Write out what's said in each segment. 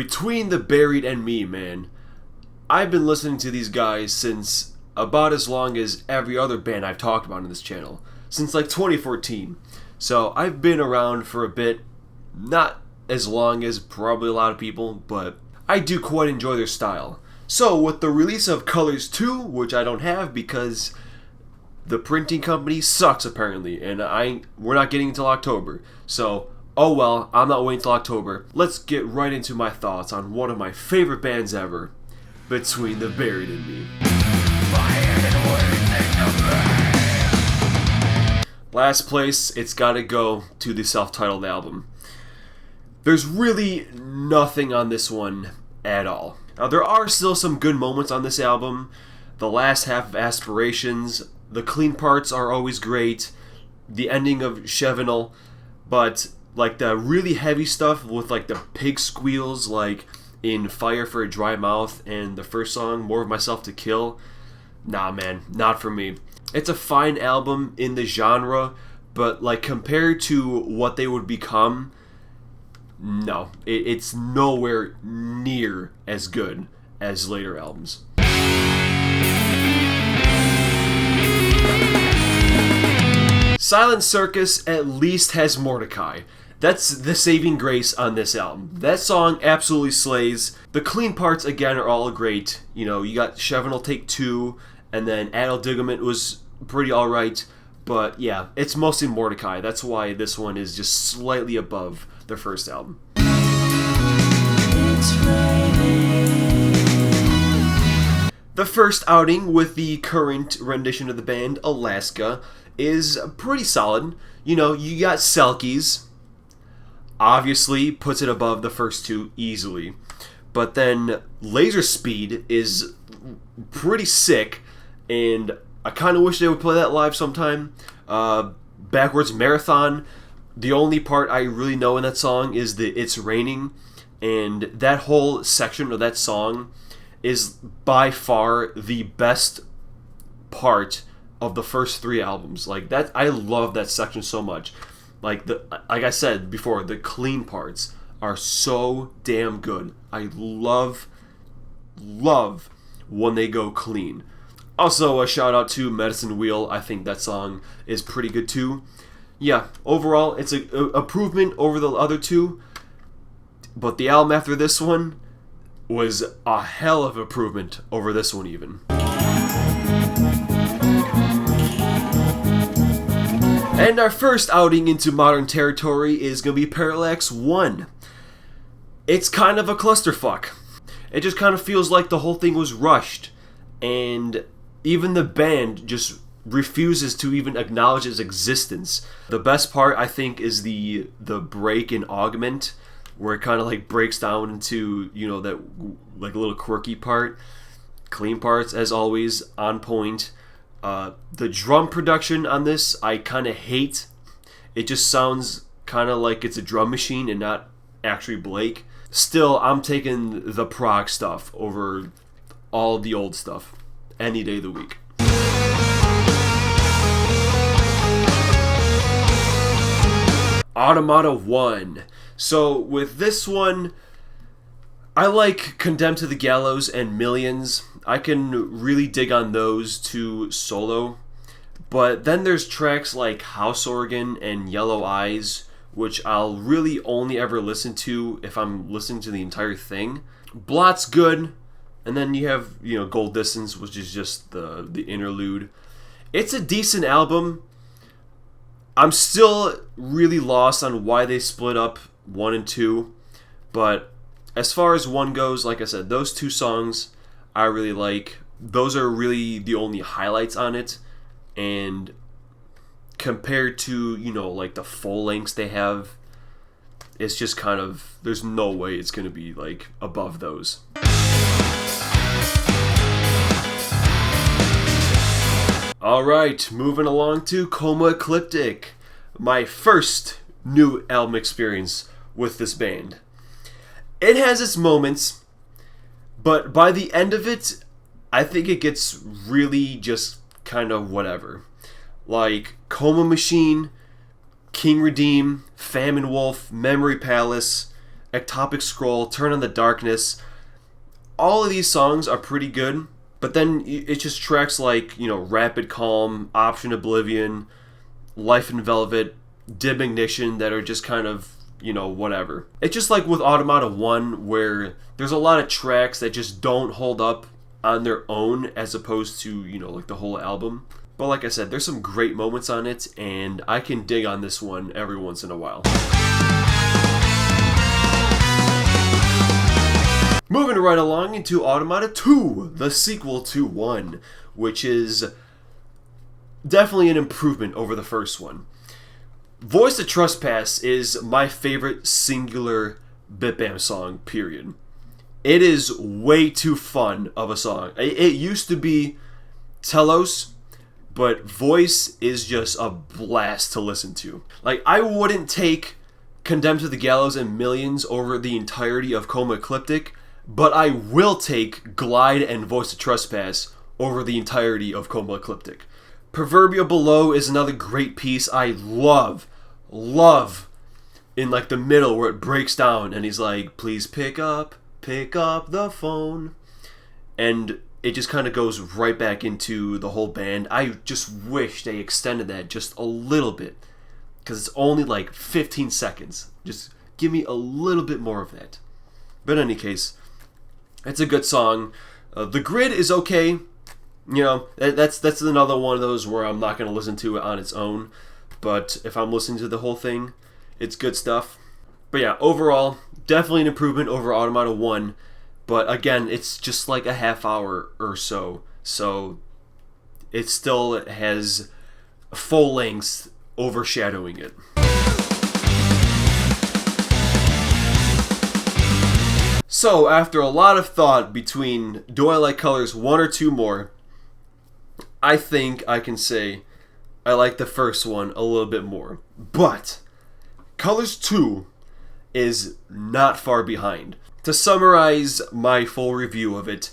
Between the Buried and me, man, I've been listening to these guys since about as long as every other band I've talked about on this channel. Since like 2014. So I've been around for a bit. Not as long as probably a lot of people, but I do quite enjoy their style. So with the release of Colors 2, which I don't have because the printing company sucks apparently, and we're not getting until October. So, oh well, I'm not waiting until October. Let's get right into my thoughts on one of my favorite bands ever, Between the Buried and me. Last place, it's gotta go to the Selftitled album. There's really nothing on this one at all. Now, there are still some good moments on this album. The last half of Aspirations, the clean parts are always great. The ending of Chevenel, but like the really heavy stuff with like the pig squeals, like in Fire for a Dry Mouth and the first song, More of Myself to Kill. Nah, man, not for me. It's a fine album in the genre, but like compared to what they would become, no, it's nowhere near as good as later albums. Silent Circus at least has Mordecai. That's the saving grace on this album. That song absolutely slays. The clean parts, again, are all great. You know, you got Chevenel Take 2, and then Adult Digament was pretty alright. But yeah, it's mostly Mordecai. That's why this one is just slightly above their first album. The first outing with the current rendition of the band, Alaska, is pretty solid. You know, you got Selkies. Obviously puts it above the first two easily. But then Laser Speed is pretty sick, and I kind of wish they would play that live sometime. Backwards Marathon, the only part I really know in that song is the It's Raining, and that whole section of that song is by far the best part of the first three albums. Like that, I love that section so much. Like I said before, the clean parts are so damn good. I love when they go clean. Also, a shout out to Medicine Wheel. I think that song is pretty good too. Yeah, overall, it's an improvement over the other two. But the album after this one was a hell of an improvement over this one even. And our first outing into modern territory is going to be Parallax II. It's kind of a clusterfuck. It just kind of feels like the whole thing was rushed. And even the band just refuses to even acknowledge its existence. The best part, I think, is the break in Augment, where it kind of like breaks down into, you know, that like little quirky part. Clean parts, as always, on point. The drum production on this, I kind of hate. It just sounds kind of like it's a drum machine and not actually Blake. Still, I'm taking the prog stuff over all the old stuff any day of the week. Automata I. So with this one, I like Condemned to the Gallows and Millions. I can really dig on those two solo. But then there's tracks like House Organ and Yellow Eyes, which I'll really only ever listen to if I'm listening to the entire thing. Blot's good. And then you have, you know, Gold Distance, which is just the interlude. It's a decent album. I'm still really lost on why they split up 1 and 2. But as far as 1 goes, like I said, those 2 songs I really like. Those are really the only highlights on it. And compared to, you know, like the full lengths they have, it's just kind of, there's no way it's going to be like above those. Alright, moving along to Coma Ecliptic, my first new album experience with this band. It has its moments, but by the end of it, I think it gets really just kind of whatever. Like Coma Machine, King Redeem, Famine Wolf, Memory Palace, Ecliptic Scroll, Turn on the Darkness. All of these songs are pretty good, but then it's just tracks like, Rapid Calm, Option Oblivion, Life in Velvet, Dim Ignition that are just kind of, whatever. It's just like with Automata 1, where there's a lot of tracks that just don't hold up on their own as opposed to, like the whole album. But like I said, there's some great moments on it, and I can dig on this one every once in a while. Moving right along into Automata II, the sequel to 1, which is definitely an improvement over the first one. Voice to Trespass is my favorite singular Bit Bam song, period. It is way too fun of a song. It used to be Telos, but Voice is just a blast to listen to. Like, I wouldn't take Condemned to the Gallows and Millions over the entirety of Coma Ecliptic, but I will take Glide and Voice to Trespass over the entirety of Coma Ecliptic. Proverbial Below is another great piece. I love in like the middle where it breaks down and he's like, please pick up the phone. And it just kind of goes right back into the whole band. I just wish they extended that just a little bit, because it's only like 15 seconds. Just give me a little bit more of that. But in any case, it's a good song. The Grid is okay. That's another one of those where I'm not going to listen to it on its own. But if I'm listening to the whole thing, it's good stuff. But yeah, overall, definitely an improvement over Automata 1. But again, it's just like a half hour or so. So it still has full length overshadowing it. So after a lot of thought between do I like Colors 1 or 2 more, I think I can say I like the first one a little bit more. But Colors 2 is not far behind. To summarize my full review of it,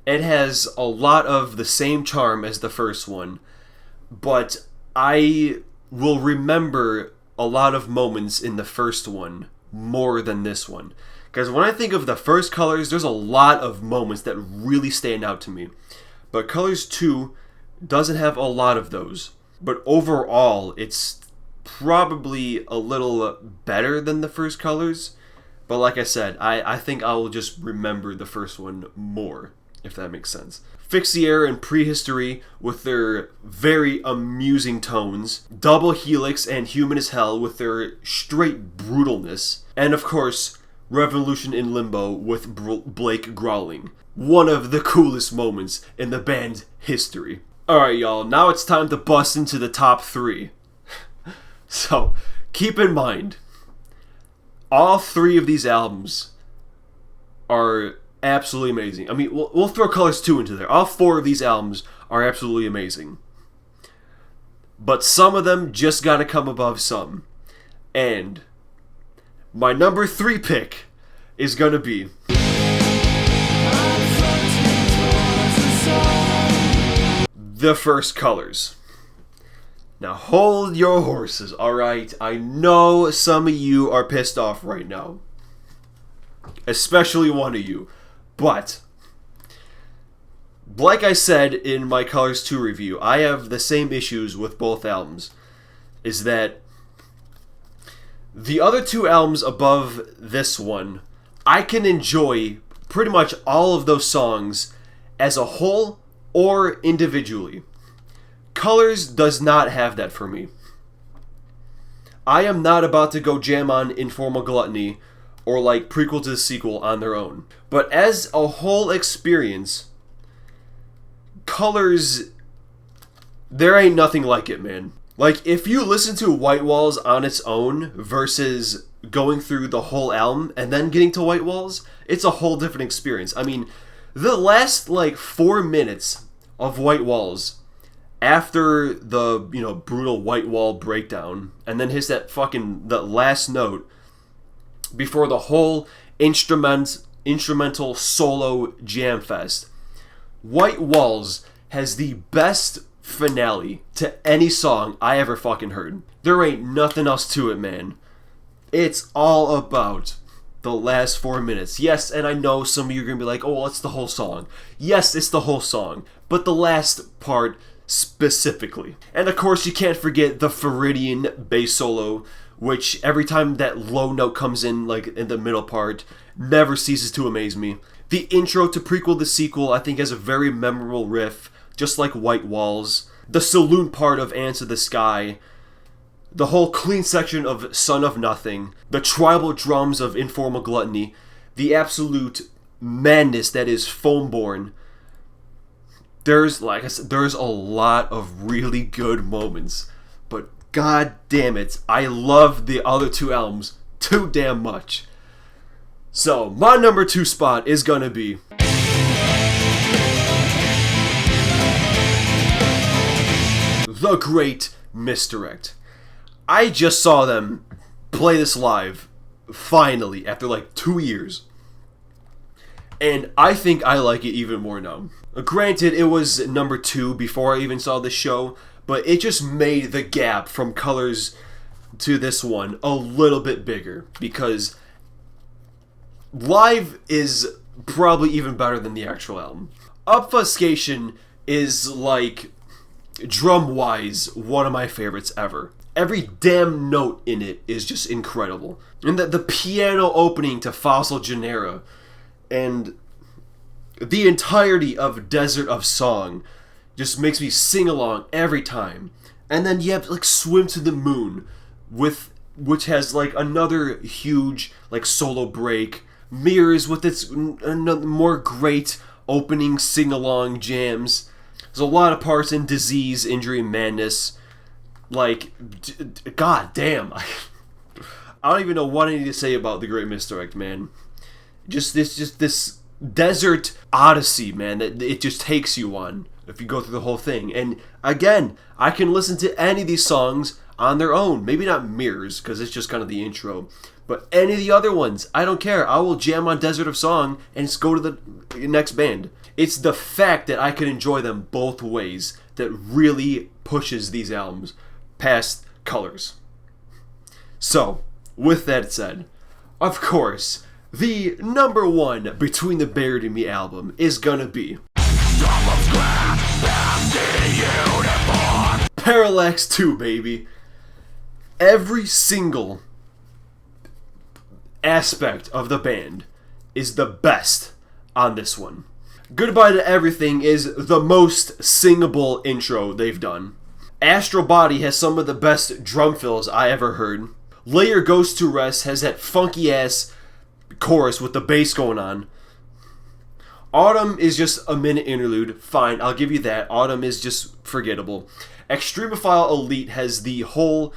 it has a lot of the same charm as the first one, but I will remember a lot of moments in the first one more than this one. Because when I think of the first Colors, there's a lot of moments that really stand out to me. But Colors 2 doesn't have a lot of those. But overall, it's probably a little better than the first Colors. But like I said, I think I will just remember the first one more, if that makes sense. Fixier and Prehistory with their very amusing tones. Double Helix and Human as Hell with their straight brutalness. And of course, Revolution in Limbo with Blake growling. One of the coolest moments in the band's history. Alright y'all, now it's time to bust into the top 3. So, keep in mind, all 3 of these albums are absolutely amazing. I mean, we'll throw Colors 2 into there. All 4 of these albums are absolutely amazing. But some of them just gotta come above some. And my number 3 pick is gonna be the first Colors. Now hold your horses, alright? I know some of you are pissed off right now. Especially one of you. But, like I said in my Colors 2 review, I have the same issues with both albums. Is that the other 2 albums above this one, I can enjoy pretty much all of those songs as a whole or individually. Colors does not have that for me. I am not about to go jam on Informal Gluttony or like Prequel to the Sequel on their own. But as a whole experience, Colors, there ain't nothing like it, man. Like, if you listen to White Walls on its own versus going through the whole album and then getting to White Walls, it's a whole different experience. I mean, the last, 4 minutes of White Walls, after the, brutal White Wall breakdown, and then hits that the last note, before the whole instrumental solo jam fest, White Walls has the best finale to any song I ever fucking heard. There ain't nothing else to it, man. It's all about the last 4 minutes. Yes, and I know some of you are going to be like, oh, well, it's the whole song. Yes, it's the whole song, but the last part specifically. And of course, you can't forget the Phrygian bass solo, which every time that low note comes in, like in the middle part, never ceases to amaze me. The intro to prequel to sequel, I think, has a very memorable riff, just like White Walls. The saloon part of Answer the Sky, the whole clean section of Son of Nothing, the tribal drums of Informal Gluttony, the absolute madness that is Foamborn. There's, like I said, there's a lot of really good moments, but god damn it, I love the other two albums too damn much. So, my number 2 spot is gonna be The Great Misdirect. I just saw them play this live, finally, after like 2 years. And I think I like it even more now. Granted, it was number 2 before I even saw this show, but it just made the gap from Colors to this one a little bit bigger, because live is probably even better than the actual album. Obfuscation is, like, drum-wise, one of my favorites ever. Every damn note in it is just incredible. And the piano opening to Fossil Genera and the entirety of Desert of Song just makes me sing along every time. And then you have like Swim to the Moon, which has like another huge like solo break. Mirrors with its more great opening sing-along jams. There's a lot of parts in Disease, Injury, and Madness. Like, god damn. I don't even know what I need to say about The Great Misdirect, man. Just this desert odyssey, man, that it just takes you on if you go through the whole thing. And again, I can listen to any of these songs on their own. Maybe not Mirrors, because it's just kind of the intro. But any of the other ones, I don't care. I will jam on Desert of Song and just go to the next band. It's the fact that I can enjoy them both ways that really pushes these albums past Colors. So, with that said, of course, the number 1 Between the Buried and Me album is gonna be Parallax II, baby. Every single aspect of the band is the best on this one. Goodbye to Everything is the most singable intro they've done. Astral Body has some of the best drum fills I ever heard. Lay Your Ghost to Rest has that funky ass chorus with the bass going on. Autumn is just a minute interlude. Fine, I'll give you that. Autumn is just forgettable. Extremophile Elite has the whole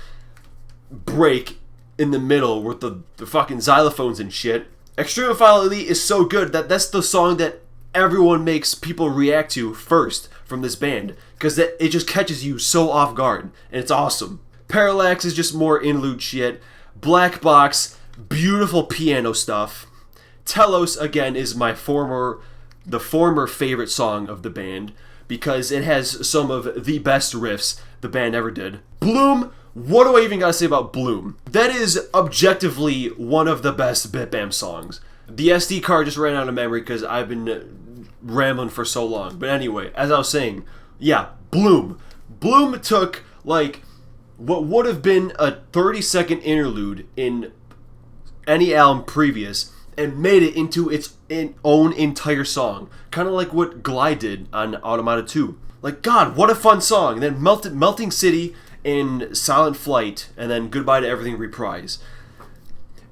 break in the middle with the fucking xylophones and shit. Extremophile Elite is so good that that's the song that everyone makes people react to first from this band, because it just catches you so off guard, and it's awesome. Parallax is just more interlude shit. Black Box, beautiful piano stuff. Telos, again, is the former favorite song of the band, because it has some of the best riffs the band ever did. Bloom, what do I even gotta say about Bloom? That is objectively one of the best Bit Bam songs. The SD card just ran out of memory because I've been rambling for so long. But anyway, as I was saying, yeah, Bloom. Bloom took, like, what would have been a 30-second interlude in any album previous and made it into its own entire song. Kind of like what Glide did on Automata II. Like, God, what a fun song. And then Melting City and Silent Flight, and then Goodbye to Everything reprise.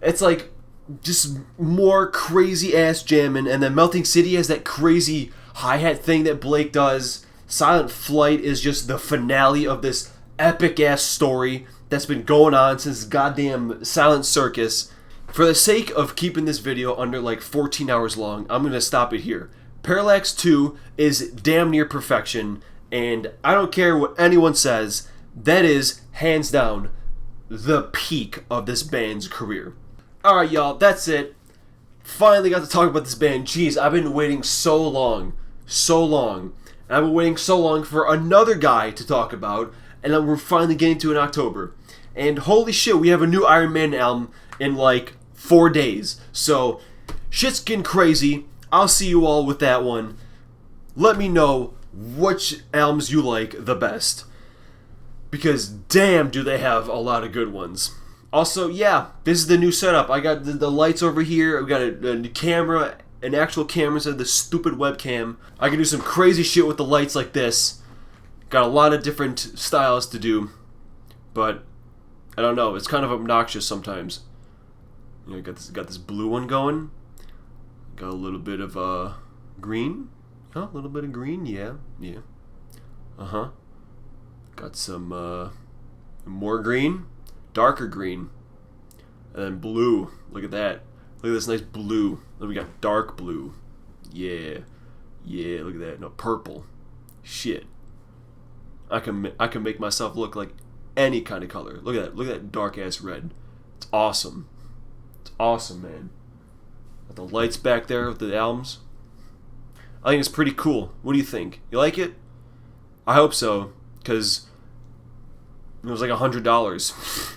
It's like just more crazy ass jamming, and then Melting City has that crazy hi-hat thing that Blake does. Silent Flight is just the finale of this epic ass story that's been going on since goddamn Silent Circus. For the sake of keeping this video under like 14 hours long, I'm gonna stop it here. Parallax 2 is damn near perfection, and I don't care what anyone says, that is, hands down, the peak of this band's career. Alright, y'all, that's it. Finally got to talk about this band. Jeez, I've been waiting so long. And I've been waiting so long for another guy to talk about, and then we're finally getting to in October. And holy shit, we have a new Iron Maiden album in like 4 days. So shit's getting crazy. I'll see you all with that one. Let me know which albums you like the best, because damn do they have a lot of good ones. Also, yeah, this is the new setup. I got the lights over here. We got a camera, an actual camera instead of the stupid webcam. I can do some crazy shit with the lights like this. Got a lot of different styles to do, but I don't know. It's kind of obnoxious sometimes. You know, got this blue one going. Got a little bit of green. Oh, a little bit of green. Yeah. Got some more green, darker green, and then blue. Look at that. Look at this nice blue. Then we got dark blue. Yeah. Look at that. No, purple. Shit. I can make myself look like any kind of color. Look at that. Look at that dark ass red. It's awesome. It's awesome, man. Got the lights back there with the albums. I think it's pretty cool. What do you think? You like it? I hope so, because it was like $100.